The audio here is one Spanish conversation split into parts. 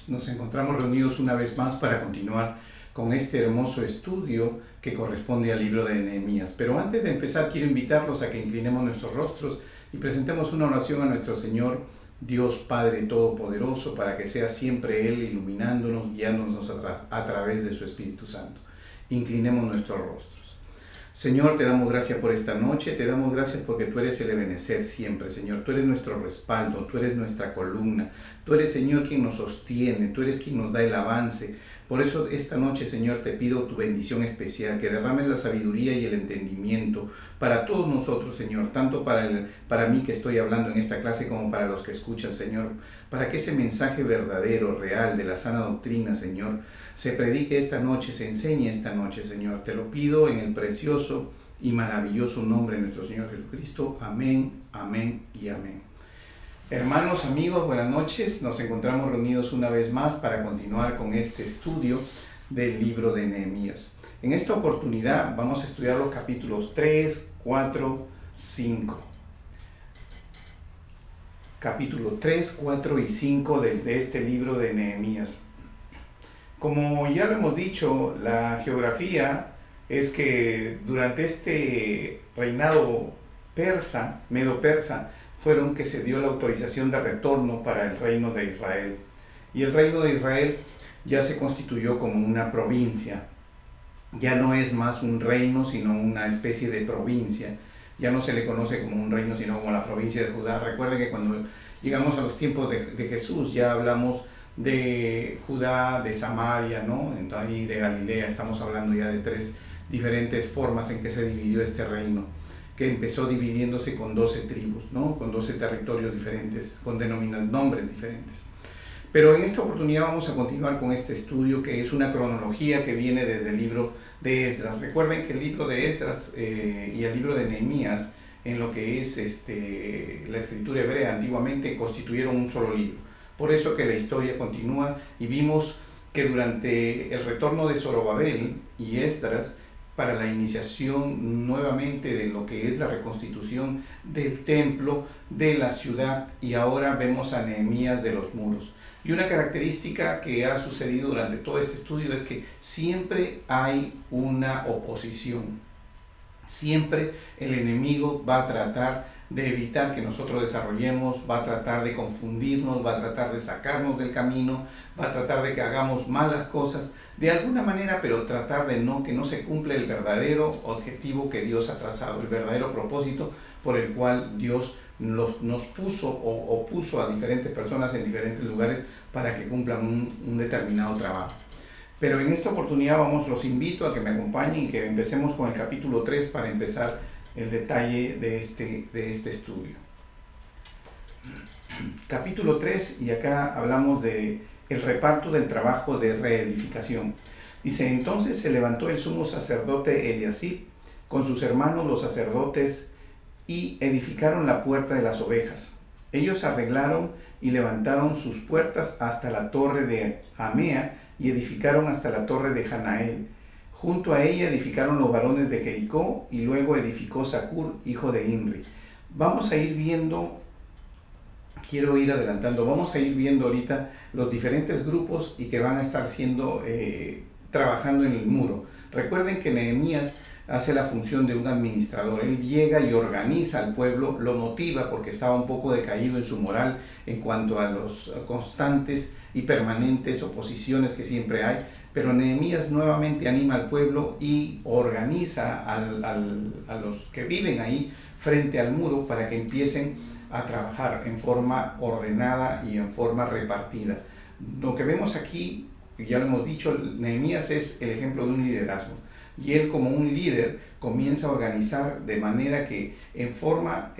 noches. Nos encontramos reunidos una vez más para continuar con este hermoso estudio que corresponde al libro de Nehemías. Pero antes de empezar, quiero invitarlos a que inclinemos nuestros rostros y presentemos una oración a nuestro Señor, Dios Padre Todopoderoso, para que sea siempre Él iluminándonos, guiándonos a través de su Espíritu Santo. Inclinemos nuestros rostros. Señor, te damos gracias por esta noche, te damos gracias porque tú eres el Ebenezer siempre, Señor. Tú eres nuestro respaldo, tú eres nuestra columna, tú eres, Señor, quien nos sostiene, tú eres quien nos da el avance. Por eso esta noche, Señor, te pido tu bendición especial, que derrames la sabiduría y el entendimiento para todos nosotros, Señor, tanto para mí que estoy hablando en esta clase como para los que escuchan, Señor, para que ese mensaje verdadero, real, de la sana doctrina, Señor, se predique esta noche, se enseñe esta noche, Señor. Te lo pido en el precioso y maravilloso nombre de nuestro Señor Jesucristo. Amén, amén y amén. Hermanos, amigos, buenas noches. Nos encontramos reunidos una vez más para continuar con este estudio del libro de Nehemías. En esta oportunidad vamos a estudiar los capítulos 3, 4, 5. Capítulo 3, 4 y 5 de este libro de Nehemías. Como ya lo hemos dicho, la geografía es que durante este reinado persa, medo-persa, fueron que se dio la autorización de retorno para el reino de Israel. Y el reino de Israel ya se constituyó como una provincia. Ya no es más un reino, sino una especie de provincia. Ya no se le conoce como un reino, sino como la provincia de Judá. Recuerden que cuando llegamos a los tiempos de Jesús, ya hablamos de Judá, de Samaria, ¿no? Entonces, ahí de Galilea. Estamos hablando ya de tres diferentes formas en que se dividió este reino, que empezó dividiéndose con 12 tribus, ¿no? Con 12 territorios diferentes, con nombres diferentes. Pero en esta oportunidad vamos a continuar con este estudio, que es una cronología que viene desde el libro de Esdras. Recuerden que el libro de Esdras y el libro de Nehemías, en lo que es la escritura hebrea, antiguamente constituyeron un solo libro. Por eso que la historia continúa, y vimos que durante el retorno de Zorobabel y Esdras, para la iniciación nuevamente de lo que es la reconstitución del templo, de la ciudad, y ahora vemos a Nehemías de los muros. Y una característica que ha sucedido durante todo este estudio es que siempre hay una oposición. Siempre el enemigo va a tratar de evitar que nosotros desarrollemos, va a tratar de confundirnos, va a tratar de sacarnos del camino, va a tratar de que hagamos malas cosas de alguna manera, pero tratar de que no se cumpla el verdadero objetivo que Dios ha trazado, el verdadero propósito por el cual Dios nos puso o puso a diferentes personas en diferentes lugares para que cumplan un determinado trabajo. Pero en esta oportunidad los invito a que me acompañen y que empecemos con el capítulo 3 para empezar el detalle de este estudio. Capítulo 3, y acá hablamos de el reparto del trabajo de reedificación. Dice: entonces se levantó el sumo sacerdote Eliasib con sus hermanos los sacerdotes y edificaron la puerta de las ovejas. Ellos arreglaron y levantaron sus puertas hasta la torre de Amea y edificaron hasta la torre de Hanael. Junto a ella edificaron los varones de Jericó, y luego edificó Zacur, hijo de Imri. Vamos a ir viendo, quiero ir adelantando, vamos a ir viendo ahorita los diferentes grupos y que van a estar trabajando en el muro. Recuerden que Nehemías hace la función de un administrador. Él llega y organiza al pueblo, lo motiva porque estaba un poco decaído en su moral en cuanto a los constantes y permanentes oposiciones que siempre hay, pero Nehemías nuevamente anima al pueblo y organiza a los que viven ahí frente al muro para que empiecen a trabajar en forma ordenada y en forma repartida. Lo que vemos aquí, ya lo hemos dicho, Nehemías es el ejemplo de un liderazgo, y él como un líder comienza a organizar de manera que en forma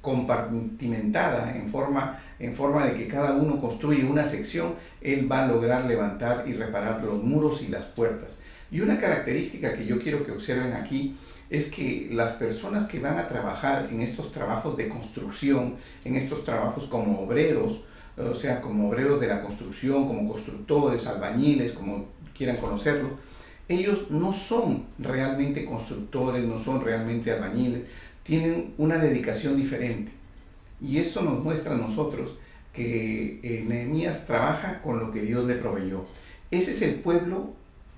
compartimentada, en forma de que cada uno construye una sección, él va a lograr levantar y reparar los muros y las puertas. Y una característica que yo quiero que observen aquí es que las personas que van a trabajar en estos trabajos de construcción, en estos trabajos como obreros, o sea, como obreros de la construcción, como constructores, albañiles, como quieran conocerlo, ellos no son realmente constructores, no son realmente albañiles, tienen una dedicación diferente. Y eso nos muestra a nosotros que Nehemías trabaja con lo que Dios le proveyó. Ese es el pueblo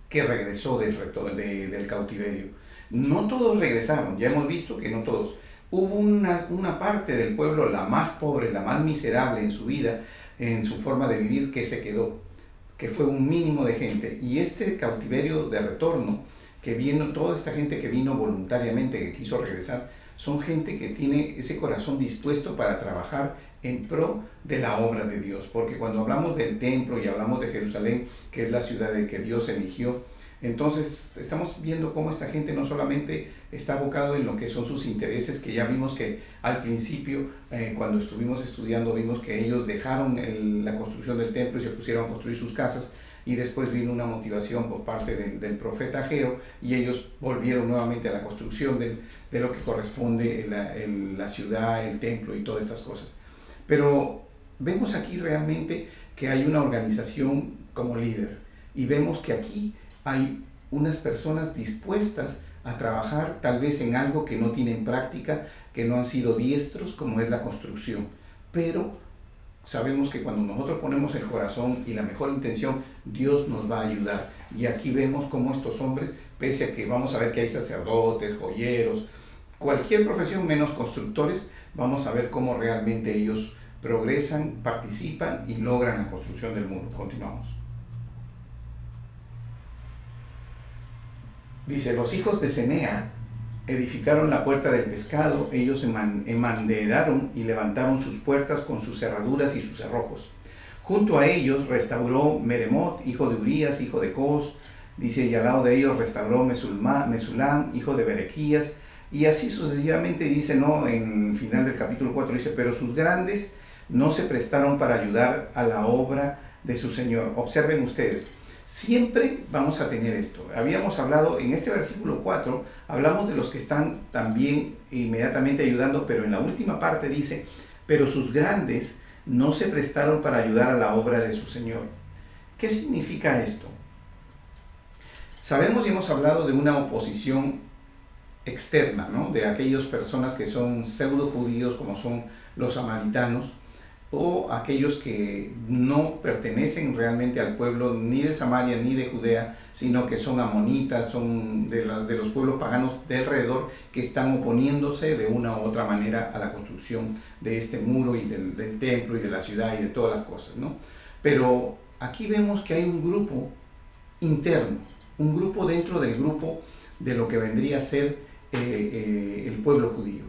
que regresó del cautiverio. No todos regresaron, ya hemos visto que no todos. Hubo una parte del pueblo, la más pobre, la más miserable en su vida, en su forma de vivir, que se quedó, que fue un mínimo de gente. Y este cautiverio de retorno, que vino, toda esta gente que vino voluntariamente, que quiso regresar, son gente que tiene ese corazón dispuesto para trabajar en pro de la obra de Dios. Porque cuando hablamos del templo y hablamos de Jerusalén, que es la ciudad de que Dios eligió, entonces estamos viendo cómo esta gente no solamente está abocado en lo que son sus intereses, que ya vimos que al principio, cuando estuvimos estudiando, vimos que ellos dejaron la construcción del templo y se pusieron a construir sus casas, y después vino una motivación por parte del profeta Ageo, y ellos volvieron nuevamente a la construcción de lo que corresponde la ciudad, el templo y todas estas cosas. Pero vemos aquí realmente que hay una organización como líder, y vemos que aquí hay unas personas dispuestas a trabajar tal vez en algo que no tienen práctica, que no han sido diestros, como es la construcción. Pero sabemos que cuando nosotros ponemos el corazón y la mejor intención, Dios nos va a ayudar. Y aquí vemos cómo estos hombres, pese a que vamos a ver que hay sacerdotes, joyeros, cualquier profesión menos constructores, vamos a ver cómo realmente ellos progresan, participan y logran la construcción del muro. Continuamos. Dice, los hijos de Senea edificaron la puerta del pescado, ellos emanderaron y levantaron sus puertas con sus cerraduras y sus cerrojos. Junto a ellos restauró Meremot, hijo de Urías, hijo de Cos, dice, y al lado de ellos restauró Mesulam, hijo de Berequías, y así sucesivamente dice, ¿no? En el final del capítulo 4 dice, pero sus grandes no se prestaron para ayudar a la obra de su Señor. Observen ustedes. Siempre vamos a tener esto. Habíamos hablado en este versículo 4, hablamos de los que están también inmediatamente ayudando, pero en la última parte dice, pero sus grandes no se prestaron para ayudar a la obra de su Señor. ¿Qué significa esto? Sabemos y hemos hablado de una oposición externa, ¿no? De aquellas personas que son pseudo judíos, como son los samaritanos, o aquellos que no pertenecen realmente al pueblo ni de Samaria ni de Judea, sino que son amonitas, son de los pueblos paganos de alrededor, que están oponiéndose de una u otra manera a la construcción de este muro y del templo y de la ciudad y de todas las cosas, ¿no? Pero aquí vemos que hay un grupo interno, un grupo dentro del grupo de lo que vendría a ser el pueblo judío.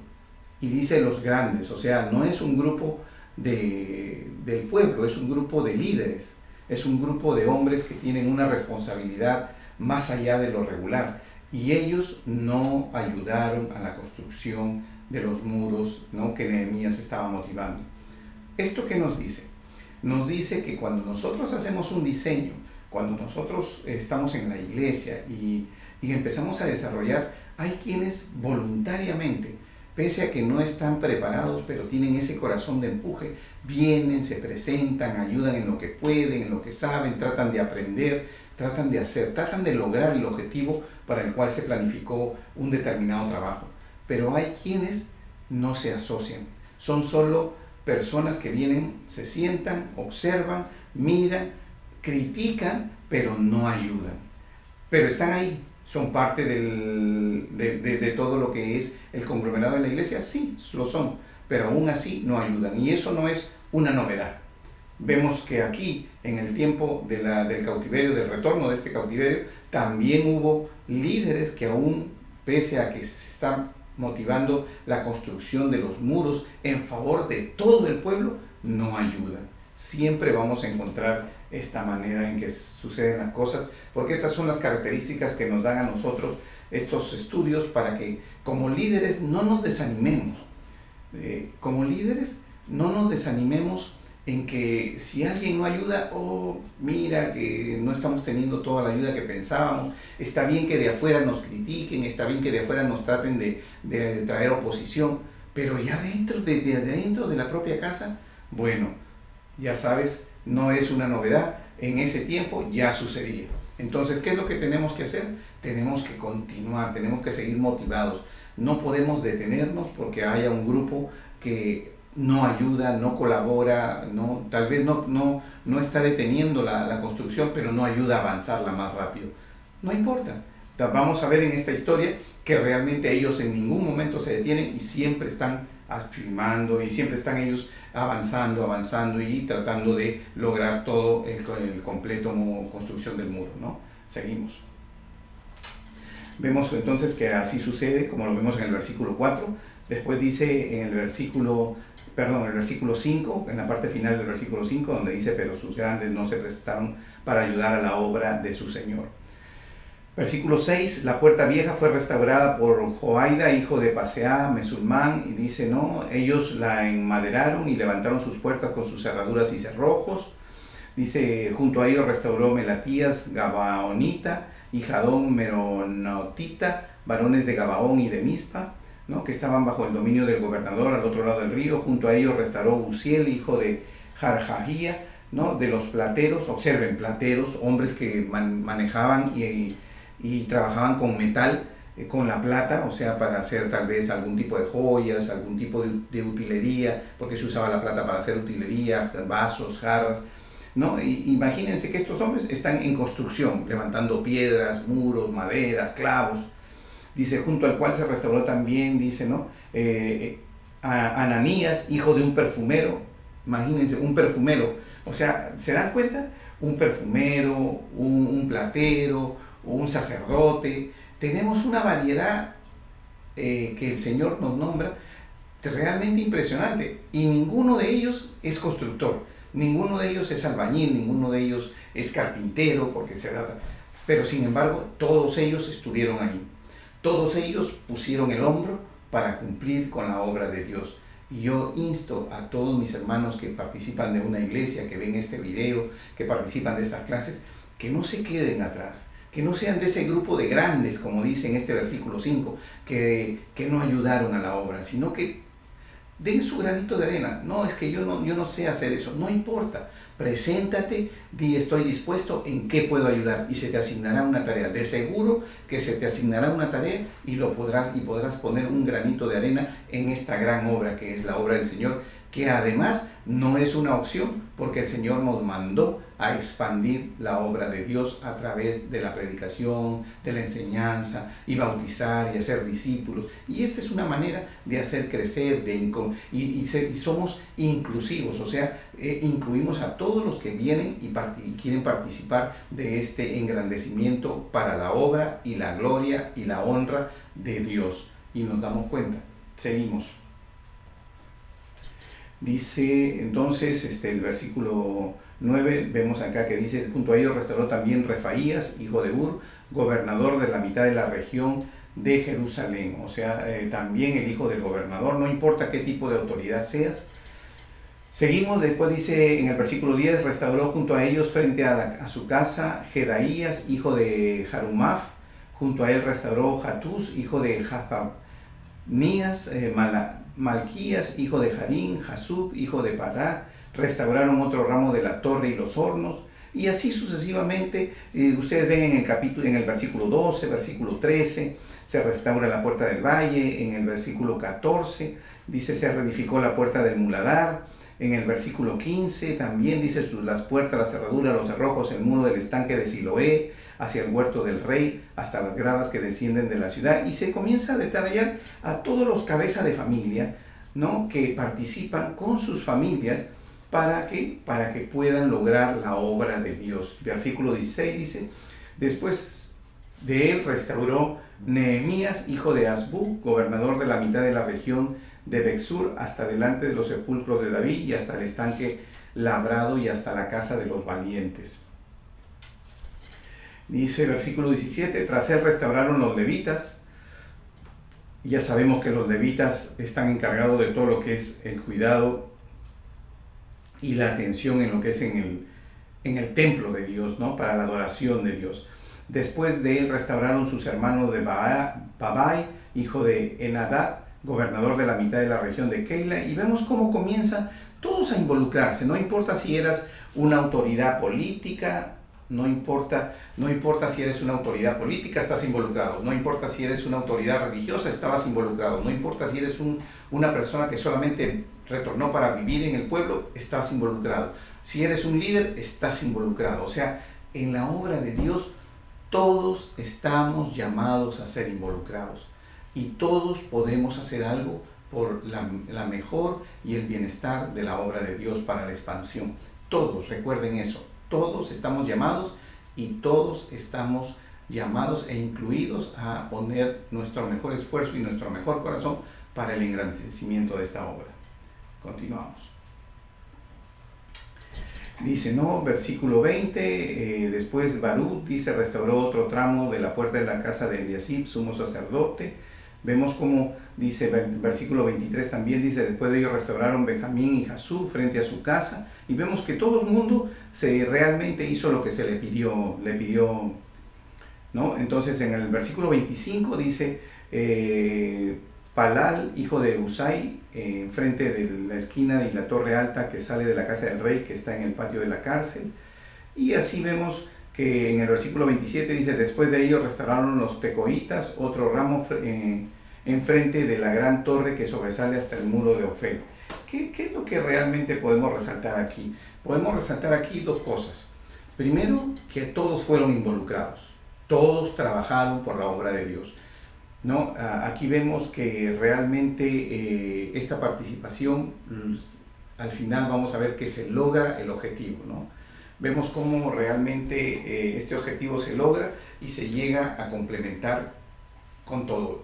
Y dice los grandes, o sea, no es un grupo del pueblo, es un grupo de líderes, es un grupo de hombres que tienen una responsabilidad más allá de lo regular, y ellos no ayudaron a la construcción de los muros, ¿no? Que Nehemías estaba motivando. ¿Esto qué nos dice? Nos dice que cuando nosotros hacemos un diseño, cuando nosotros estamos en la iglesia y empezamos a desarrollar, hay quienes voluntariamente, pese a que no están preparados, pero tienen ese corazón de empuje, vienen, se presentan, ayudan en lo que pueden, en lo que saben, tratan de aprender, tratan de hacer, tratan de lograr el objetivo para el cual se planificó un determinado trabajo. Pero hay quienes no se asocian, son solo personas que vienen, se sientan, observan, miran, critican, pero no ayudan. Pero están ahí. ¿Son parte de todo lo que es el conglomerado de la iglesia? Sí, lo son, pero aún así no ayudan. Y eso no es una novedad. Vemos que aquí, en el tiempo del cautiverio, del retorno de este cautiverio, también hubo líderes que aún, pese a que se está motivando la construcción de los muros en favor de todo el pueblo, no ayudan. Siempre vamos a encontrar esta manera en que suceden las cosas, porque estas son las características que nos dan a nosotros estos estudios para que como líderes no nos desanimemos. Como líderes no nos desanimemos en que si alguien no ayuda, mira que no estamos teniendo toda la ayuda que pensábamos, está bien que de afuera nos critiquen, está bien que de afuera nos traten de traer oposición, pero ya dentro de la propia casa, bueno, ya sabes, no es una novedad, en ese tiempo ya sucedía. Entonces, ¿qué es lo que tenemos que hacer? Tenemos que continuar, tenemos que seguir motivados. No podemos detenernos porque haya un grupo que no ayuda, no colabora, no, tal vez no está deteniendo la construcción, pero no ayuda a avanzarla más rápido. No importa. Vamos a ver en esta historia que realmente ellos en ningún momento se detienen y siempre están afirmando y siempre están ellos avanzando y tratando de lograr todo el completo construcción del muro, ¿no? Seguimos. Vemos entonces que así sucede, como lo vemos en el versículo 4. Después dice en el versículo 5, en la parte final del versículo 5, donde dice, pero sus grandes no se prestaron para ayudar a la obra de su Señor. Versículo 6, la puerta vieja fue restaurada por Joaida, hijo de Paseá, Mesulmán, y dice, no, ellos la enmaderaron y levantaron sus puertas con sus cerraduras y cerrojos. Dice, junto a ellos restauró Melatías, Gabaonita, y Jadón, Meronotita, varones de Gabaón y de Mispa, ¿no?, que estaban bajo el dominio del gobernador al otro lado del río. Junto a ellos restauró Uziel, hijo de Jarjahía, ¿no?, de los plateros. Observen, plateros, hombres que manejaban y trabajaban con metal, con la plata, o sea, para hacer tal vez algún tipo de joyas, algún tipo de utilería, porque se usaba la plata para hacer utilería, vasos, jarras, ¿no? Imagínense que estos hombres están en construcción, levantando piedras, muros, maderas, clavos. Dice, junto al cual se restauró también, dice, ¿no?, Ananías, hijo de un perfumero. Imagínense, un perfumero, o sea, ¿se dan cuenta? Un perfumero, un platero, un sacerdote. Tenemos una variedad que el Señor nos nombra realmente impresionante, y ninguno de ellos es constructor, ninguno de ellos es albañil, ninguno de ellos es carpintero, porque pero sin embargo todos ellos estuvieron ahí, todos ellos pusieron el hombro para cumplir con la obra de Dios. Y yo insto a todos mis hermanos que participan de una iglesia, que ven este video, que participan de estas clases, que no se queden atrás, que no sean de ese grupo de grandes, como dice en este versículo 5, que no ayudaron a la obra, sino que den su granito de arena. No, es que yo no sé hacer eso, no importa. Preséntate, di estoy dispuesto, en qué puedo ayudar, y se te asignará una tarea. De seguro que se te asignará una tarea y podrás poner un granito de arena en esta gran obra que es la obra del Señor, que además no es una opción, porque el Señor nos mandó a expandir la obra de Dios a través de la predicación, de la enseñanza, y bautizar y hacer discípulos. Y esta es una manera de hacer crecer, y somos inclusivos, o sea, incluimos a todos los que vienen y quieren participar de este engrandecimiento para la obra y la gloria y la honra de Dios. Y nos damos cuenta. Seguimos. Dice entonces el versículo 9, vemos acá que dice, junto a ellos restauró también Refaías, hijo de Ur, gobernador de la mitad de la región de Jerusalén. O sea, también el hijo del gobernador, no importa qué tipo de autoridad seas. Seguimos, después dice en el versículo 10, restauró junto a ellos frente a su casa Jedaías, hijo de Jarumaf. Junto a él restauró Hatús, hijo de Jazabnías, Malquías, hijo de Jarín, Jasub, hijo de Pará. Restauraron otro ramo de la torre y los hornos, y así sucesivamente. Ustedes ven en el versículo 12, versículo 13, se restaura la puerta del valle. En el versículo 14 dice, se reedificó la puerta del muladar. En el versículo 15 también dice, las puertas, la cerradura, los cerrojos, el muro del estanque de Siloé, hacia el huerto del rey, hasta las gradas que descienden de la ciudad. Y se comienza a detallar a todos los cabezas de familia, ¿no?, que participan con sus familias para que puedan lograr la obra de Dios. Versículo 16 dice, después de él restauró Nehemías, hijo de Azbú, gobernador de la mitad de la región de Bexur, hasta delante de los sepulcros de David, y hasta el estanque labrado, y hasta la casa de los valientes. Dice versículo 17, tras él restauraron los levitas. Ya sabemos que los levitas están encargados de todo lo que es el cuidado y la atención en lo que es en el templo de Dios, ¿no?, para la adoración de Dios. Después de él restauraron sus hermanos de Babai, hijo de Enadad, gobernador de la mitad de la región de Keila. Y vemos cómo comienzan todos a involucrarse. No importa si eras una autoridad política, no importa si eres una autoridad política, estás involucrado. No importa si eres una autoridad religiosa, estabas involucrado. No importa si eres una persona que solamente retornó para vivir en el pueblo, estás involucrado. Si eres un líder, estás involucrado. O sea, en la obra de Dios, todos estamos llamados a ser involucrados. Y todos podemos hacer algo por la mejor y el bienestar de la obra de Dios para la expansión. Todos, recuerden eso, todos estamos llamados y todos estamos llamados e incluidos a poner nuestro mejor esfuerzo y nuestro mejor corazón para el engrandecimiento de esta obra. Continuamos. Dice, ¿no? Versículo 20, después Barú, dice, restauró otro tramo de la puerta de la casa de Eliasib, sumo sacerdote. Vemos como dice, versículo 23 también dice, después de ellos restauraron Benjamín y Jasú frente a su casa, y vemos que todo el mundo realmente hizo lo que se le pidió, ¿no? Entonces en el versículo 25 dice, Palal, hijo de Usai, frente de la esquina y la torre alta que sale de la casa del rey, que está en el patio de la cárcel. Y así vemos que en el versículo 27 dice, después de ellos restauraron los tecoitas, otro ramo enfrente de la gran torre que sobresale hasta el muro de Ofel. ¿Qué es lo que realmente podemos resaltar aquí? Podemos resaltar aquí dos cosas. Primero, que todos fueron involucrados, todos trabajaron por la obra de Dios, ¿no? Aquí vemos que realmente esta participación, al final vamos a ver que se logra el objetivo, ¿no? Vemos cómo realmente este objetivo se logra y se llega a complementar con todo,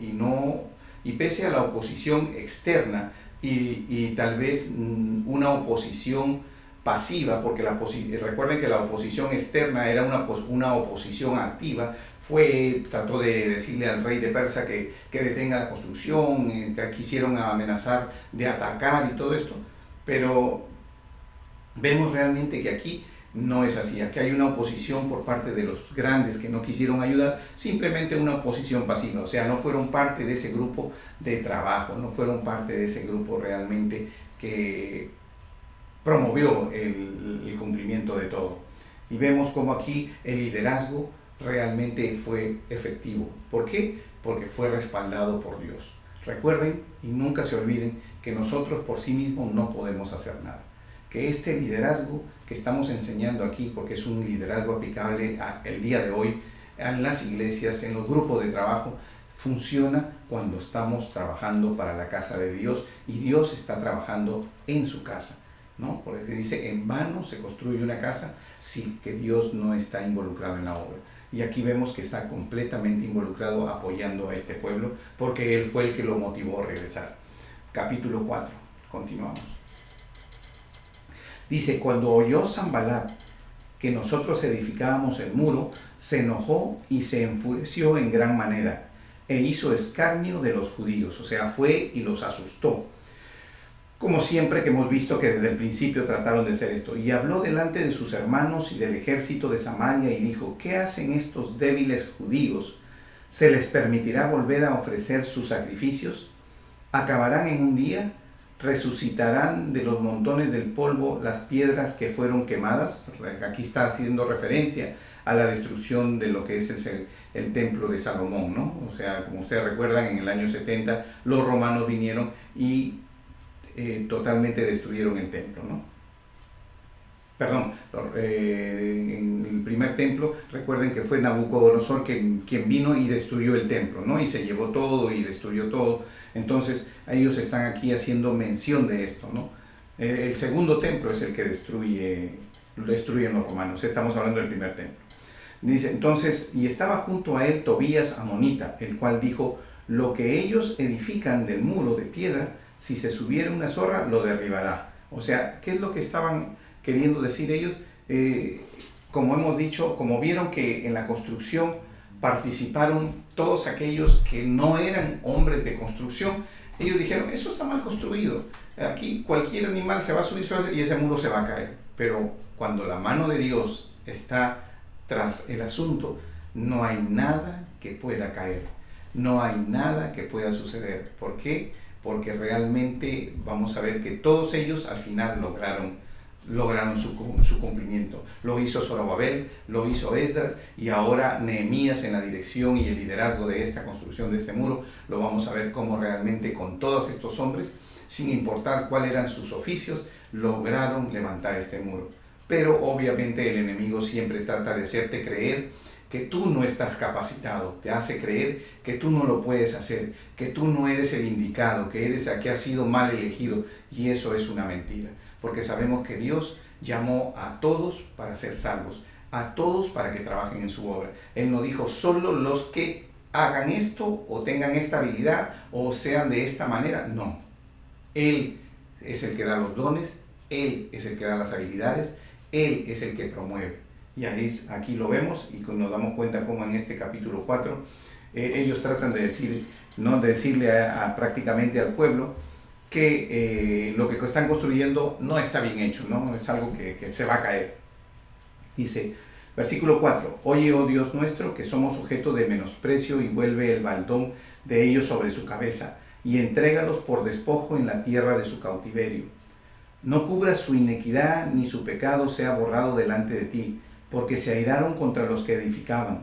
y pese a la oposición externa y tal vez una oposición pasiva, porque recuerden que la oposición externa era una oposición activa, trató de decirle al rey de Persia que detenga la construcción, que quisieron amenazar de atacar y todo esto, pero vemos realmente que aquí no es así. Aquí hay una oposición por parte de los grandes que no quisieron ayudar, simplemente una oposición pasiva, o sea, no fueron parte de ese grupo de trabajo, no fueron parte de ese grupo realmente que promovió el cumplimiento de todo. Y vemos como aquí el liderazgo realmente fue efectivo. ¿Por qué? Porque fue respaldado por Dios. Recuerden y nunca se olviden que nosotros por sí mismos no podemos hacer nada. Que este liderazgo que estamos enseñando aquí, porque es un liderazgo aplicable el día de hoy en las iglesias, en los grupos de trabajo, funciona cuando estamos trabajando para la casa de Dios y Dios está trabajando en su casa, ¿no? Porque dice, en vano se construye una casa si que Dios no está involucrado en la obra. Y aquí vemos que está completamente involucrado apoyando a este pueblo, porque Él fue el que lo motivó a regresar. Capítulo 4, continuamos. Dice, cuando oyó Sanbalat que nosotros edificábamos el muro, se enojó y se enfureció en gran manera, e hizo escarnio de los judíos, o sea, fue y los asustó. Como siempre que hemos visto que desde el principio trataron de hacer esto. Y habló delante de sus hermanos y del ejército de Samaria y dijo, ¿qué hacen estos débiles judíos? ¿Se les permitirá volver a ofrecer sus sacrificios? ¿Acabarán en un día? ¿Resucitarán de los montones del polvo las piedras que fueron quemadas? Aquí está haciendo referencia a la destrucción de lo que es el templo de Salomón, ¿no? O sea, como ustedes recuerdan, en el año 70 los romanos vinieron y totalmente destruyeron el templo, ¿no? Perdón, en el primer templo, recuerden que fue Nabucodonosor quien vino y destruyó el templo, ¿no? Y se llevó todo y destruyó todo. Entonces, ellos están aquí haciendo mención de esto, ¿no? El segundo templo es el que lo destruyen los romanos. Estamos hablando del primer templo. Dice, entonces, y estaba junto a él Tobías Amonita, el cual dijo, lo que ellos edifican del muro de piedra, si se subiera una zorra, lo derribará. O sea, ¿qué es lo que estaban queriendo decir ellos? Como hemos dicho, como vieron que en la construcción participaron todos aquellos que no eran hombres de construcción, ellos dijeron, eso está mal construido. Aquí cualquier animal se va a subir y ese muro se va a caer. Pero cuando la mano de Dios está tras el asunto, no hay nada que pueda caer. No hay nada que pueda suceder. ¿Por qué? Porque realmente vamos a ver que todos ellos al final lograron lograron su cumplimiento. Lo hizo Zorobabel, lo hizo Esdras, y ahora Nehemías en la dirección y el liderazgo de esta construcción de este muro. Lo vamos a ver cómo realmente con todos estos hombres, sin importar cuáles eran sus oficios, lograron levantar este muro. Pero obviamente el enemigo siempre trata de hacerte creer que tú no estás capacitado, te hace creer que tú no lo puedes hacer, que tú no eres el indicado, que eres el que has sido mal elegido, y eso es una mentira, porque sabemos que Dios llamó a todos para ser salvos, a todos para que trabajen en su obra. Él no dijo solo los que hagan esto o tengan esta habilidad o sean de esta manera, no. Él es el que da los dones, Él es el que da las habilidades, Él es el que promueve. Y aquí lo vemos y nos damos cuenta cómo en este capítulo 4 ellos tratan de decirle prácticamente al pueblo que lo que están construyendo no está bien hecho, ¿no? Es algo que se va a caer. Dice, versículo 4, oye, oh Dios nuestro, que somos objeto de menosprecio, y vuelve el baldón de ellos sobre su cabeza, y entrégalos por despojo en la tierra de su cautiverio. No cubras su iniquidad, ni su pecado sea borrado delante de ti, porque se airaron contra los que edificaban.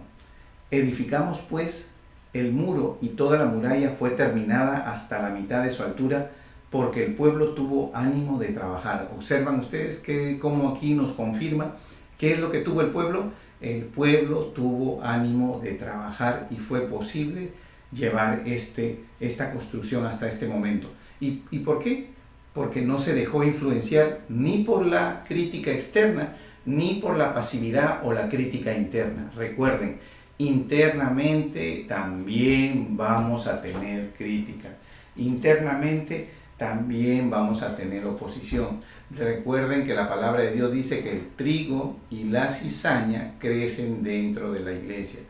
Edificamos pues el muro, y toda la muralla fue terminada hasta la mitad de su altura, porque el pueblo tuvo ánimo de trabajar. Observan ustedes cómo aquí nos confirma qué es lo que tuvo el pueblo. El pueblo tuvo ánimo de trabajar y fue posible llevar esta construcción hasta este momento. ¿Y por qué? Porque no se dejó influenciar ni por la crítica externa, ni por la pasividad o la crítica interna. Recuerden, internamente también vamos a tener crítica. Internamente también vamos a tener oposición. Recuerden que la palabra de Dios dice que el trigo y la cizaña crecen dentro de la iglesia.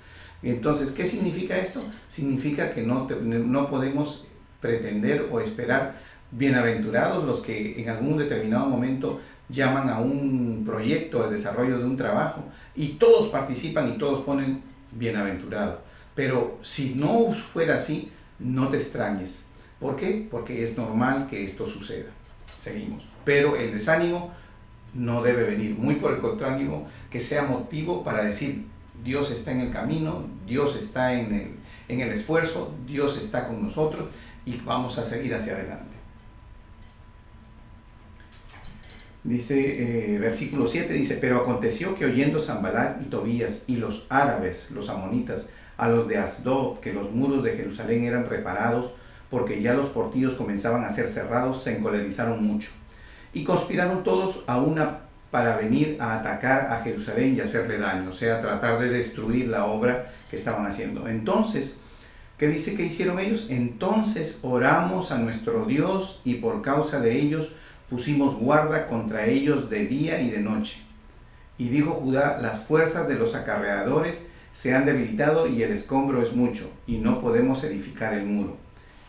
Entonces, ¿qué significa esto? Significa que no podemos pretender o esperar. Bienaventurados los que en algún determinado momento llaman a un proyecto, al desarrollo de un trabajo, y todos participan y todos ponen bienaventurado. Pero si no fuera así, no te extrañes. ¿Por qué? Porque es normal que esto suceda. Seguimos. Pero el desánimo no debe venir. Muy por el contrario, que sea motivo para decir, Dios está en el camino, Dios está en el esfuerzo, Dios está con nosotros y vamos a seguir hacia adelante. Dice, versículo 7, dice, pero aconteció que oyendo Sanballat y Tobías y los árabes, los amonitas, a los de Asdod, que los muros de Jerusalén eran reparados, porque ya los portillos comenzaban a ser cerrados, se encolerizaron mucho. Y conspiraron todos a una para venir a atacar a Jerusalén y hacerle daño, o sea, tratar de destruir la obra que estaban haciendo. Entonces, ¿qué dice que hicieron ellos? Entonces oramos a nuestro Dios, y por causa de ellos pusimos guarda contra ellos de día y de noche. Y dijo Judá, las fuerzas de los acarreadores se han debilitado y el escombro es mucho, y no podemos edificar el muro.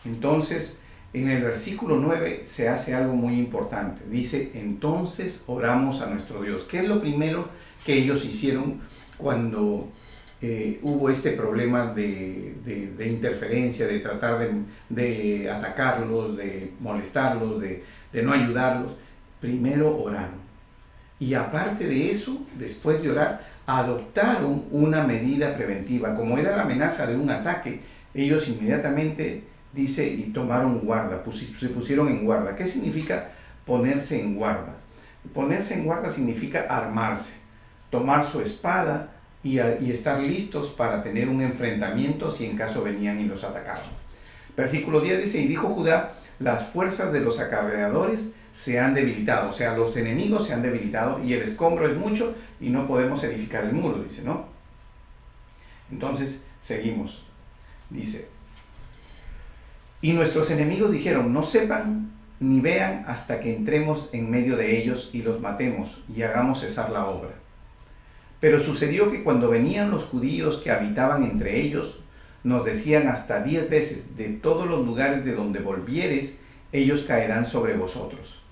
Entonces, en el versículo 9 se hace algo muy importante. Dice, entonces oramos a nuestro Dios. ¿Qué es lo primero que ellos hicieron cuando hubo este problema de interferencia, de tratar de atacarlos, de molestarlos, de no ayudarlos? Primero oraron. Y aparte de eso, después de orar, adoptaron una medida preventiva. Como era la amenaza de un ataque, ellos inmediatamente, dice, y tomaron guarda, se pusieron en guarda. ¿Qué significa ponerse en guarda? Ponerse en guarda significa armarse, tomar su espada y estar listos para tener un enfrentamiento si en caso venían y los atacaban. Versículo 10 dice, y dijo Judá, las fuerzas de los acarreadores se han debilitado, o sea, los enemigos se han debilitado y el escombro es mucho y no podemos edificar el muro, dice, ¿no? Entonces, seguimos. Dice, y nuestros enemigos dijeron, no sepan ni vean hasta que entremos en medio de ellos y los matemos y hagamos cesar la obra. Pero sucedió que cuando venían los judíos que habitaban entre ellos, nos decían hasta 10 veces, de todos los lugares de donde volvieres, ellos caerán sobre vosotros.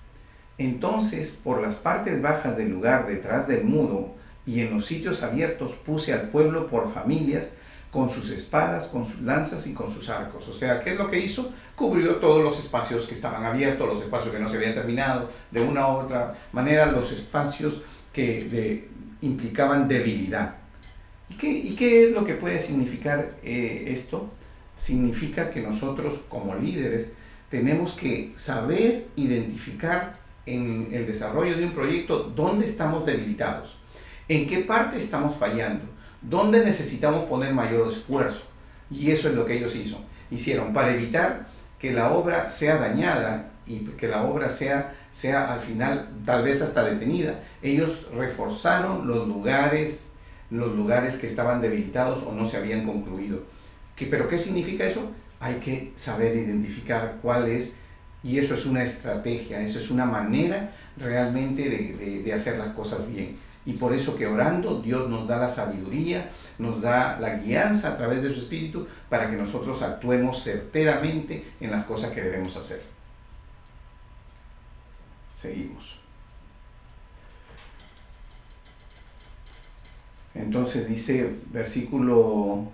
Entonces, por las partes bajas del lugar detrás del muro y en los sitios abiertos puse al pueblo por familias, con sus espadas, con sus lanzas y con sus arcos. O sea, ¿qué es lo que hizo? Cubrió todos los espacios que estaban abiertos, los espacios que no se habían terminado, de una u otra manera, los espacios que implicaban debilidad. ¿Y qué es lo que puede significar esto? Significa que nosotros como líderes tenemos que saber identificar en el desarrollo de un proyecto dónde estamos debilitados, en qué parte estamos fallando, dónde necesitamos poner mayor esfuerzo. Y eso es lo que ellos hicieron para evitar que la obra sea dañada y que la obra sea al final tal vez hasta detenida. Ellos reforzaron los lugares que estaban debilitados o no se habían concluido. ¿Pero qué significa eso? Hay que saber identificar cuál es, y eso es una estrategia, eso es una manera realmente de hacer las cosas bien. Y por eso que orando Dios nos da la sabiduría, nos da la guianza a través de su Espíritu para que nosotros actuemos certeramente en las cosas que debemos hacer. Seguimos. Entonces dice, versículo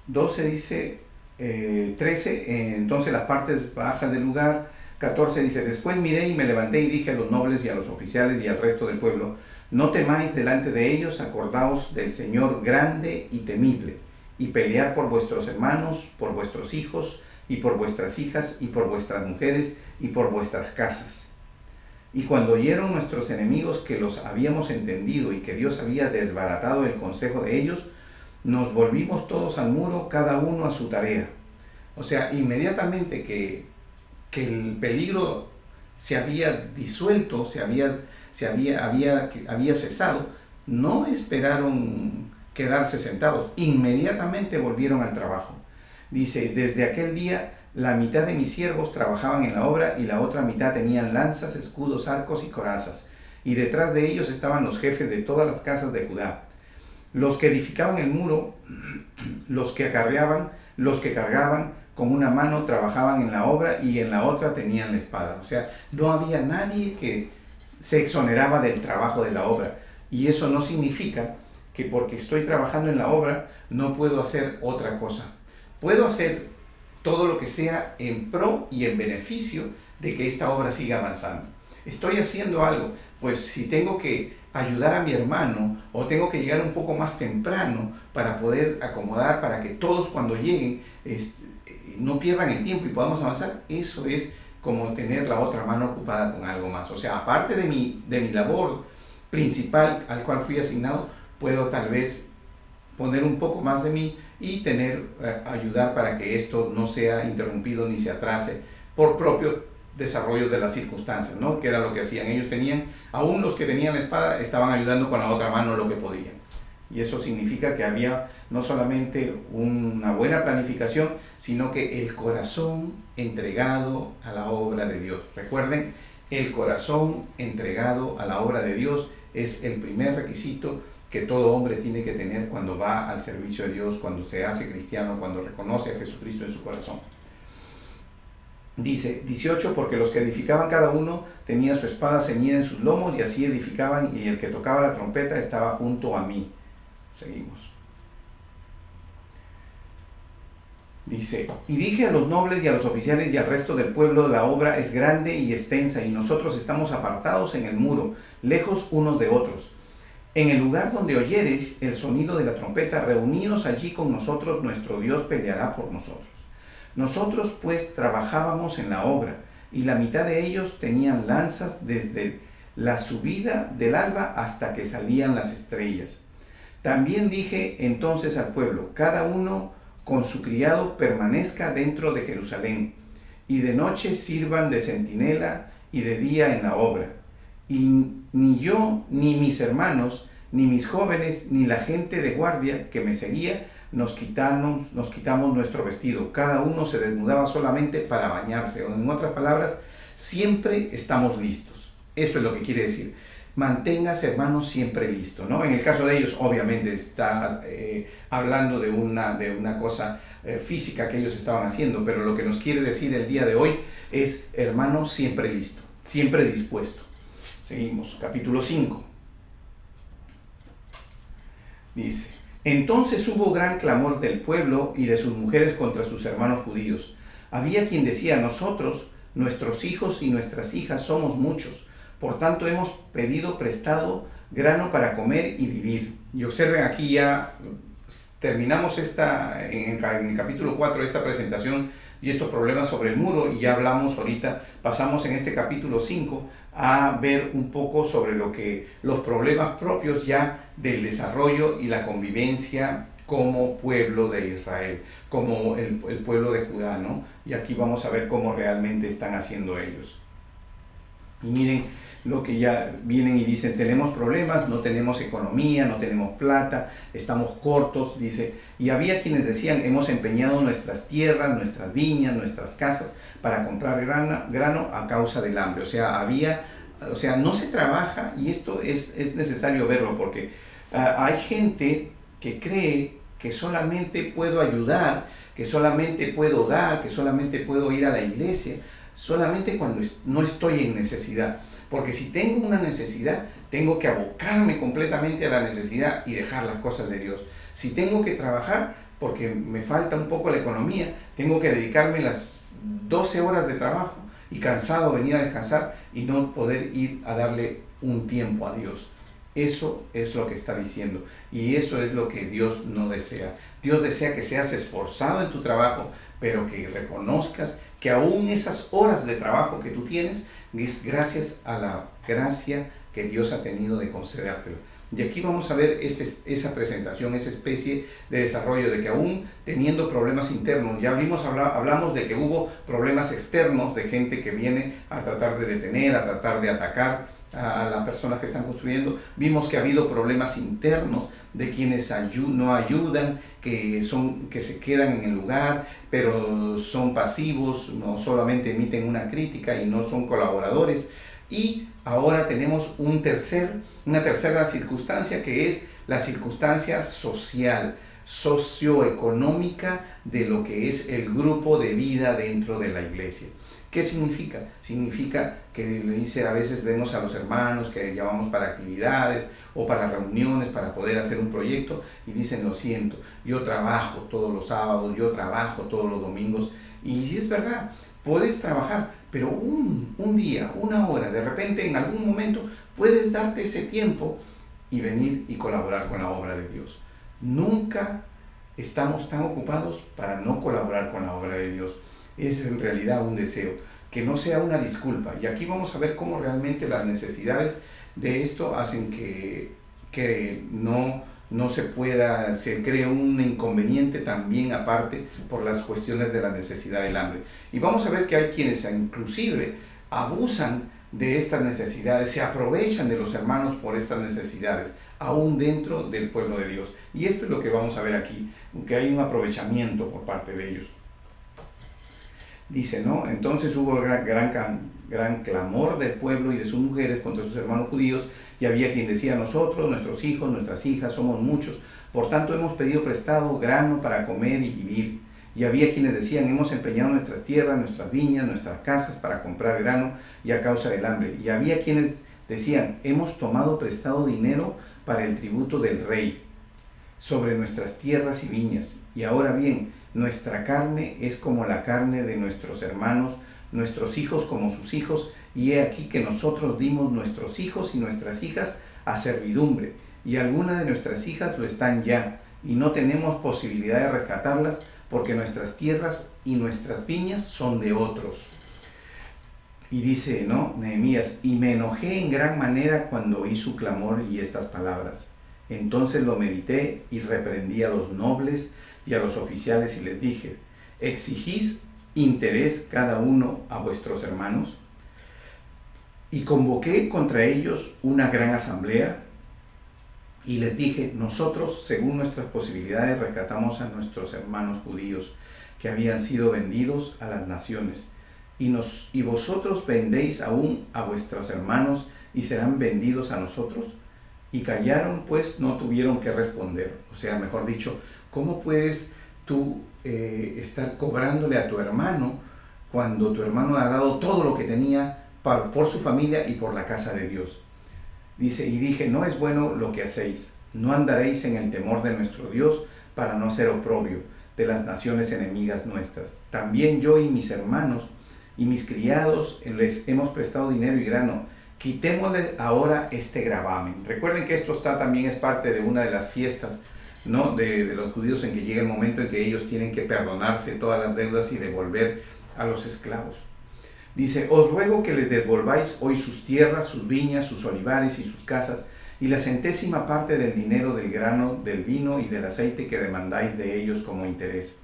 12 dice, 13, entonces las partes bajas del lugar. 14 dice, después miré y me levanté y dije a los nobles y a los oficiales y al resto del pueblo, no temáis delante de ellos, acordaos del Señor grande y temible, y pelear por vuestros hermanos, por vuestros hijos, y por vuestras hijas, y por vuestras mujeres, y por vuestras casas. Y cuando oyeron nuestros enemigos que los habíamos entendido y que Dios había desbaratado el consejo de ellos, nos volvimos todos al muro, cada uno a su tarea. O sea, inmediatamente que el peligro se había disuelto, había cesado, no esperaron quedarse sentados, inmediatamente volvieron al trabajo. Dice, desde aquel día la mitad de mis siervos trabajaban en la obra y la otra mitad tenían lanzas, escudos, arcos y corazas, y detrás de ellos estaban los jefes de todas las casas de Judá. Los que edificaban el muro, los que cargaban, con una mano trabajaban en la obra y en la otra tenían la espada. O sea, no había nadie que se exoneraba del trabajo de la obra. Y eso no significa que porque estoy trabajando en la obra no puedo hacer otra cosa. Puedo hacer todo lo que sea en pro y en beneficio de que esta obra siga avanzando. Estoy haciendo algo, pues si tengo que ayudar a mi hermano o tengo que llegar un poco más temprano para poder acomodar, para que todos cuando lleguen no pierdan el tiempo y podamos avanzar, eso es como tener la otra mano ocupada con algo más. O sea, aparte de mi labor principal al cual fui asignado, puedo tal vez poner un poco más de mí y ayudar para que esto no sea interrumpido ni se atrase por propio desarrollo de las circunstancias, ¿no? Que era lo que hacían. Ellos aún los que tenían la espada, estaban ayudando con la otra mano lo que podían. Y eso significa que había no solamente una buena planificación, sino que el corazón entregado a la obra de Dios. Recuerden, el corazón entregado a la obra de Dios es el primer requisito que todo hombre tiene que tener cuando va al servicio de Dios, cuando se hace cristiano, cuando reconoce a Jesucristo en su corazón. Dice 18, porque los que edificaban cada uno tenía su espada ceñida en sus lomos y así edificaban, y el que tocaba la trompeta estaba junto a mí. Seguimos. Dice, y dije a los nobles y a los oficiales y al resto del pueblo, la obra es grande y extensa y nosotros estamos apartados en el muro, lejos unos de otros. En el lugar donde oyereis el sonido de la trompeta, reuníos allí con nosotros, nuestro Dios peleará por nosotros. Nosotros pues trabajábamos en la obra, y la mitad de ellos tenían lanzas desde la subida del alba hasta que salían las estrellas. También dije entonces al pueblo, cada uno con su criado permanezca dentro de Jerusalén, y de noche sirvan de centinela y de día en la obra. Y ni yo, ni mis hermanos, ni mis jóvenes, ni la gente de guardia que me seguía, nos quitamos nuestro vestido. Cada uno se desnudaba solamente para bañarse. O en otras palabras, siempre estamos listos. Eso es lo que quiere decir. Manténgase, hermanos, siempre listo, ¿no? En el caso de ellos, obviamente, está hablando de una cosa física que ellos estaban haciendo, pero lo que nos quiere decir el día de hoy es, hermano, siempre listo, siempre dispuesto. Seguimos, capítulo 5. Dice, Entonces hubo gran clamor del pueblo y de sus mujeres contra sus hermanos judíos. Había quien decía: nosotros, nuestros hijos y nuestras hijas somos muchos, por tanto hemos pedido prestado grano para comer y vivir. Y observen, aquí ya terminamos en el capítulo 4 esta presentación y estos problemas sobre el muro, y ya hablamos ahorita, pasamos en este capítulo 5 a ver un poco sobre los problemas propios ya del desarrollo y la convivencia como pueblo de Israel, como el pueblo de Judá, ¿no? Y aquí vamos a ver cómo realmente están haciendo ellos. Y miren lo que ya vienen y dicen: tenemos problemas, no tenemos economía, no tenemos plata, estamos cortos, dice. Y había quienes decían: hemos empeñado nuestras tierras, nuestras viñas, nuestras casas para comprar grano a causa del hambre. O sea, no se trabaja, y esto es necesario verlo, porque hay gente que cree que solamente puedo ayudar, que solamente puedo dar, que solamente puedo ir a la iglesia, solamente cuando no estoy en necesidad. Porque si tengo una necesidad, tengo que abocarme completamente a la necesidad y dejar las cosas de Dios. Si tengo que trabajar, porque me falta un poco la economía, tengo que dedicarme las 12 horas de trabajo y cansado venir a descansar y no poder ir a darle un tiempo a Dios. Eso es lo que está diciendo, y eso es lo que Dios no desea. Dios desea que seas esforzado en tu trabajo, pero que reconozcas que aún esas horas de trabajo que tú tienes es gracias a la gracia que Dios ha tenido de concedértelo. Y aquí vamos a ver esa presentación, esa especie de desarrollo, de que aún teniendo problemas internos, ya hablamos de que hubo problemas externos de gente que viene a tratar de detener, a tratar de atacar a las personas que están construyendo. Vimos que ha habido problemas internos de quienes no ayudan, que se quedan en el lugar, pero son pasivos, no solamente emiten una crítica y no son colaboradores. Y ahora tenemos una tercera circunstancia, que es la circunstancia social, socioeconómica de lo que es el grupo de vida dentro de la iglesia. ¿Qué significa? Significa que le dice, a veces vemos a los hermanos que llamamos para actividades o para reuniones, para poder hacer un proyecto, y dicen: lo siento, yo trabajo todos los sábados, yo trabajo todos los domingos. Y sí, es verdad, puedes trabajar, pero un día, una hora, de repente en algún momento puedes darte ese tiempo y venir y colaborar con la obra de Dios. Nunca estamos tan ocupados para no colaborar con la obra de Dios. Es en realidad un deseo, que no sea una disculpa. Y aquí vamos a ver cómo realmente las necesidades de esto hacen que no se pueda, se cree un inconveniente también aparte por las cuestiones de la necesidad del hambre. Y vamos a ver que hay quienes inclusive abusan de estas necesidades, se aprovechan de los hermanos por estas necesidades, aún dentro del pueblo de Dios. Y esto es lo que vamos a ver aquí, que hay un aprovechamiento por parte de ellos. Dice, ¿no? Entonces hubo gran clamor del pueblo y de sus mujeres contra sus hermanos judíos, y había quien decía: nosotros, nuestros hijos, nuestras hijas somos muchos, por tanto hemos pedido prestado grano para comer y vivir. Y había quienes decían: hemos empeñado nuestras tierras, nuestras viñas, nuestras casas para comprar grano y a causa del hambre. Y había quienes decían: hemos tomado prestado dinero para el tributo del rey sobre nuestras tierras y viñas. Y ahora bien, nuestra carne es como la carne de nuestros hermanos, nuestros hijos como sus hijos, y he aquí que nosotros dimos nuestros hijos y nuestras hijas a servidumbre, y algunas de nuestras hijas lo están ya, y no tenemos posibilidad de rescatarlas, porque nuestras tierras y nuestras viñas son de otros. Y dice, ¿no?, Nehemías: y me enojé en gran manera cuando oí su clamor y estas palabras. Entonces lo medité y reprendí a los nobles y a los oficiales y les dije: ¿exigís interés cada uno a vuestros hermanos? Y convoqué contra ellos una gran asamblea y les dije: nosotros, según nuestras posibilidades, rescatamos a nuestros hermanos judíos que habían sido vendidos a las naciones, y vosotros vendéis aún a vuestros hermanos y serán vendidos a nosotros. Y callaron, pues no tuvieron que responder. O sea, mejor dicho, ¿cómo puedes tú estar cobrándole a tu hermano cuando tu hermano ha dado todo lo que tenía por su familia y por la casa de Dios? Dice, y dije: no es bueno lo que hacéis. No andaréis en el temor de nuestro Dios para no ser oprobio de las naciones enemigas nuestras. También yo y mis hermanos y mis criados les hemos prestado dinero y grano. Quitémosle ahora este gravamen. Recuerden que esto también es parte de una de las fiestas, ¿no?, de los judíos, en que llega el momento en que ellos tienen que perdonarse todas las deudas y devolver a los esclavos. Dice: os ruego que les devolváis hoy sus tierras, sus viñas, sus olivares y sus casas, y la centésima parte del dinero, del grano, del vino y del aceite que demandáis de ellos como interés.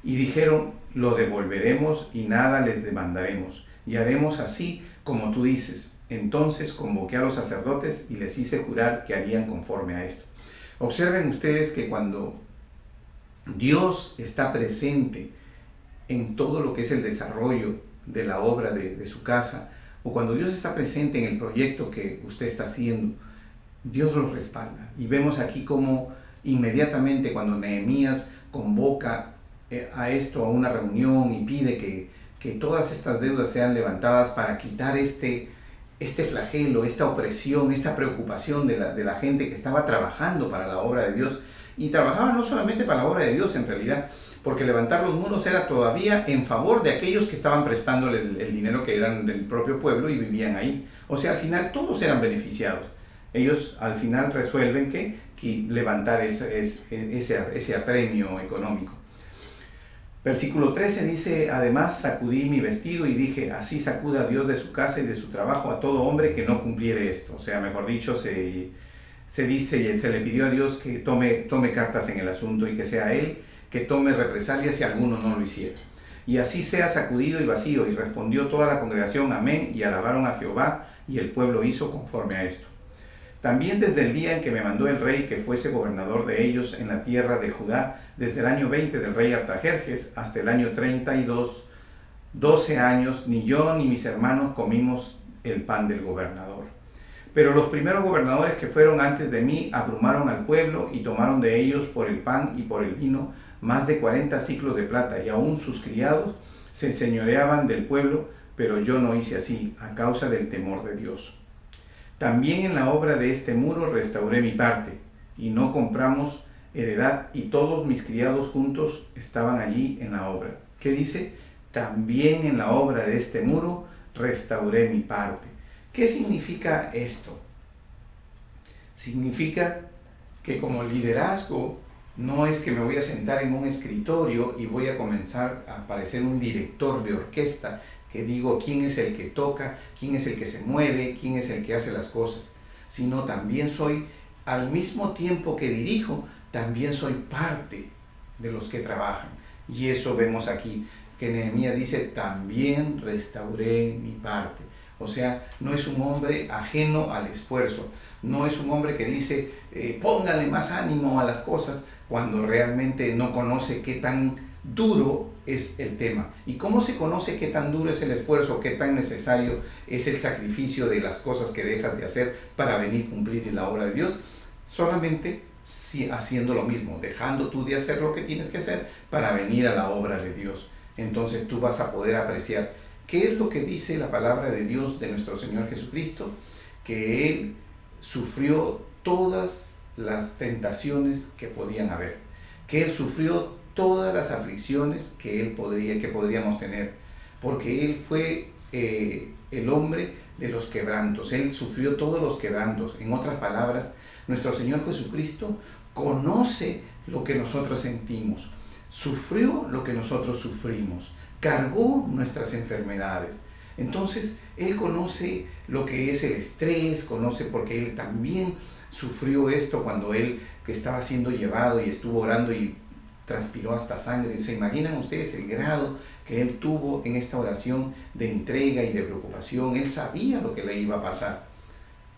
Y dijeron: lo devolveremos y nada les demandaremos, y haremos así como tú dices. Entonces convoqué a los sacerdotes y les hice jurar que harían conforme a esto. Observen ustedes que cuando Dios está presente en todo lo que es el desarrollo de la obra de su casa, o cuando Dios está presente en el proyecto que usted está haciendo, Dios los respalda. Y vemos aquí cómo inmediatamente cuando Nehemías convoca a esto, a una reunión, y pide que todas estas deudas sean levantadas para quitar este flagelo, esta opresión, esta preocupación de la gente que estaba trabajando para la obra de Dios. Y trabajaba no solamente para la obra de Dios en realidad, porque levantar los muros era todavía en favor de aquellos que estaban prestándole el dinero, que eran del propio pueblo y vivían ahí. O sea, al final todos eran beneficiados. Ellos al final resuelven que levantar ese apremio económico. Versículo 13 dice: además sacudí mi vestido y dije: así sacuda Dios de su casa y de su trabajo a todo hombre que no cumpliere esto. O sea, mejor dicho, se dice, se le pidió a Dios que tome cartas en el asunto, y que sea Él que tome represalias si alguno no lo hiciera. Y así sea sacudido y vacío. Y respondió toda la congregación: amén, y alabaron a Jehová, y el pueblo hizo conforme a esto. También desde el día en que me mandó el rey que fuese gobernador de ellos en la tierra de Judá, desde el año 20 del rey Artajerjes hasta el año 32, 12 años, ni yo ni mis hermanos comimos el pan del gobernador. Pero los primeros gobernadores que fueron antes de mí abrumaron al pueblo y tomaron de ellos por el pan y por el vino más de 40 siclos de plata, y aún sus criados se enseñoreaban del pueblo, pero yo no hice así, a causa del temor de Dios. También en la obra de este muro restauré mi parte, y no compramos heredad, y todos mis criados juntos estaban allí en la obra. ¿Qué dice? También en la obra de este muro restauré mi parte. ¿Qué significa esto? Significa que como liderazgo no es que me voy a sentar en un escritorio y voy a comenzar a parecer un director de orquesta, que digo quién es el que toca, quién es el que se mueve, quién es el que hace las cosas, sino también soy, al mismo tiempo que dirijo, también soy parte de los que trabajan. Y eso vemos aquí, que Nehemías dice: también restauré mi parte. O sea, no es un hombre ajeno al esfuerzo, no es un hombre que dice póngale más ánimo a las cosas, cuando realmente no conoce qué tan duro es el tema. ¿Y cómo se conoce qué tan duro es el esfuerzo, qué tan necesario es el sacrificio de las cosas que dejas de hacer para venir a cumplir la obra de Dios? Solamente haciendo lo mismo, dejando tú de hacer lo que tienes que hacer para venir a la obra de Dios. Entonces tú vas a poder apreciar qué es lo que dice la palabra de Dios de nuestro Señor Jesucristo, que Él sufrió todas las tentaciones que podían haber, que Él sufrió todas las aflicciones que podríamos tener, porque Él fue el hombre de los quebrantos. Él sufrió todos los quebrantos. En otras palabras, nuestro Señor Jesucristo conoce lo que nosotros sentimos, sufrió lo que nosotros sufrimos, cargó nuestras enfermedades. Entonces, Él conoce lo que es el estrés, conoce, porque Él también sufrió esto cuando Él que estaba siendo llevado y estuvo orando y transpiró hasta sangre. ¿Se imaginan ustedes el grado que Él tuvo en esta oración de entrega y de preocupación? Él sabía lo que le iba a pasar.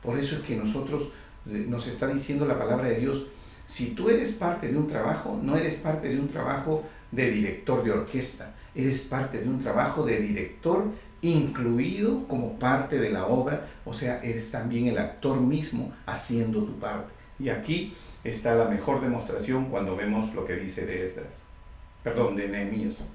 Por eso es que nos está diciendo la palabra de Dios: si tú eres parte de un trabajo, no eres parte de un trabajo de director de orquesta, eres parte de un trabajo de director incluido como parte de la obra, o sea, eres también el actor mismo haciendo tu parte. Y aquí está la mejor demostración cuando vemos lo que dice de Nehemías.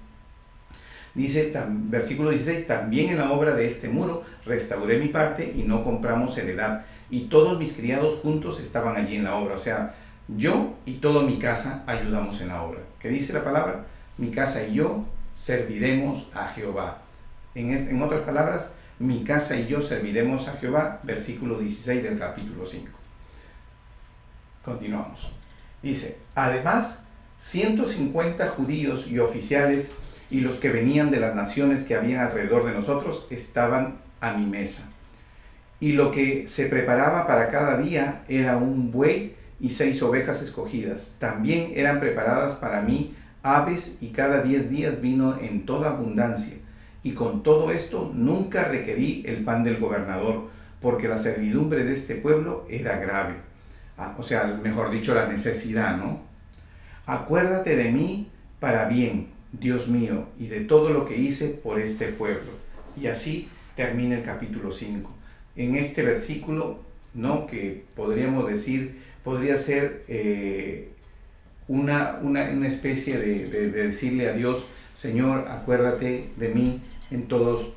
Dice, versículo 16, también en la obra de este muro restauré mi parte y no compramos heredad. y todos mis criados juntos estaban allí en la obra. O sea, yo y toda mi casa ayudamos en la obra. ¿Qué dice la palabra? Mi casa y yo serviremos a Jehová. En otras palabras, mi casa y yo serviremos a Jehová, versículo 16 del capítulo 5. Continuamos. Dice, además, 150 judíos y oficiales y los que venían de las naciones que habían alrededor de nosotros estaban a mi mesa. Y lo que se preparaba para cada día era un buey y 6 ovejas escogidas. También eran preparadas para mí aves y cada 10 días vino en toda abundancia. Y con todo esto nunca requerí el pan del gobernador, porque la servidumbre de este pueblo era grave. O sea, mejor dicho, la necesidad, ¿no? Acuérdate de mí para bien, Dios mío, y de todo lo que hice por este pueblo. Y así termina el capítulo 5. En este versículo, ¿no?, que podríamos decir, podría ser una especie de decirle a Dios, Señor, acuérdate de mí en todo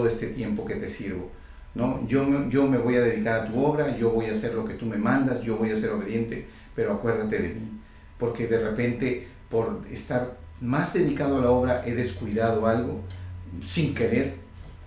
este tiempo que te sirvo, ¿no? Yo me voy a dedicar a tu obra, yo voy a hacer lo que tú me mandas, yo voy a ser obediente, pero acuérdate de mí, porque de repente por estar más dedicado a la obra he descuidado algo sin querer,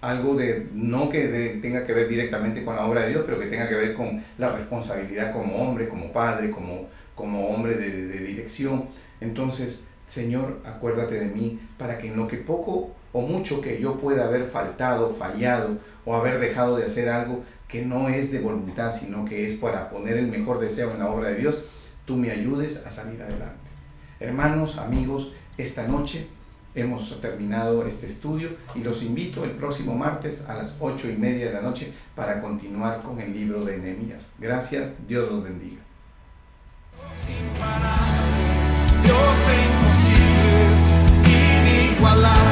algo no que tenga que ver directamente con la obra de Dios, pero que tenga que ver con la responsabilidad como hombre, como padre, como hombre de dirección. Entonces, Señor, acuérdate de mí para que en lo que poco o mucho que yo pueda haber faltado, fallado o haber dejado de hacer algo que no es de voluntad, sino que es para poner el mejor deseo en la obra de Dios, tú me ayudes a salir adelante. Hermanos, amigos, esta noche hemos terminado este estudio y los invito el próximo martes a las 8:30 de la noche para continuar con el libro de Nehemías. Gracias, Dios los bendiga. Dios de imposibles, inigualable.